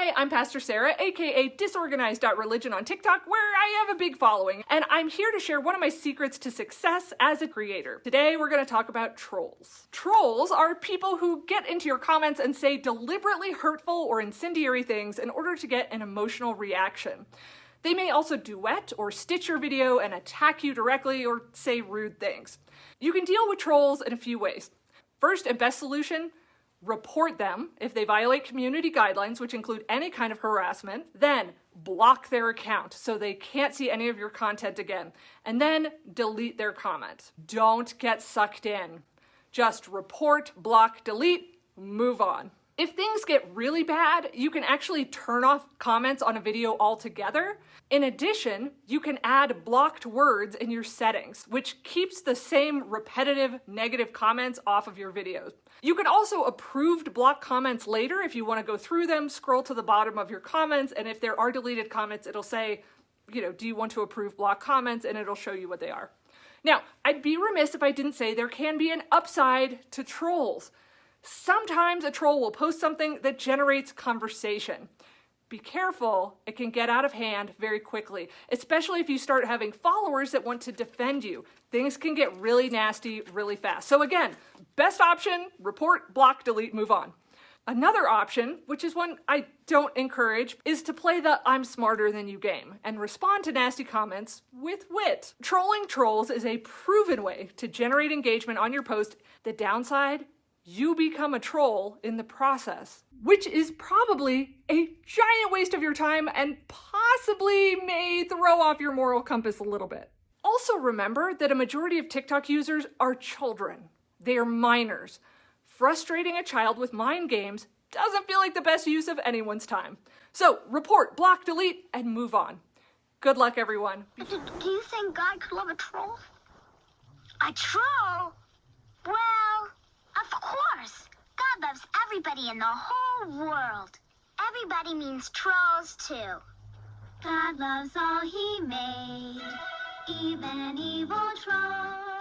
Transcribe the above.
Hi, I'm Pastor Sarah, aka Disorganized.Religion on TikTok, where I have a big following, and I'm here to share one of my secrets to success as a creator. Today, we're going to talk about trolls. Trolls are people who get into your comments and say deliberately hurtful or incendiary things in order to get an emotional reaction. They may also duet or stitch your video and attack you directly or say rude things. You can deal with trolls in a few ways. First and best solution, report them if they violate community guidelines, which include any kind of harassment. Then block their account so they can't see any of your content again. And then delete their comment. Don't get sucked in. Just report, block, delete, move on. If things get really bad, you can actually turn off comments on a video altogether. In addition, you can add blocked words in your settings, which keeps the same repetitive negative comments off of your videos. You can also approve block comments later if you want to go through them, scroll to the bottom of your comments, and if there are deleted comments, it'll say, do you want to approve block comments? And it'll show you what they are. Now, I'd be remiss if I didn't say there can be an upside to trolls. Sometimes a troll will post something that generates conversation. Be careful, it can get out of hand very quickly, especially if you start having followers that want to defend you. Things can get really nasty really fast. So again, best option, report, block, delete, move on. Another option, which is one I don't encourage, is to play the I'm smarter than you game and respond to nasty comments with wit. Trolling trolls is a proven way to generate engagement on your post. The downside, you become a troll in the process, which is probably a giant waste of your time and possibly may throw off your moral compass a little bit. Also remember that a majority of TikTok users are children. They are minors. Frustrating a child with mind games doesn't feel like the best use of anyone's time. So report, block, delete, and move on. Good luck, everyone. Do you think God could love a troll? A troll? Well, of course. God loves everybody in the whole world. Everybody means trolls, too. God loves all he made, even evil trolls.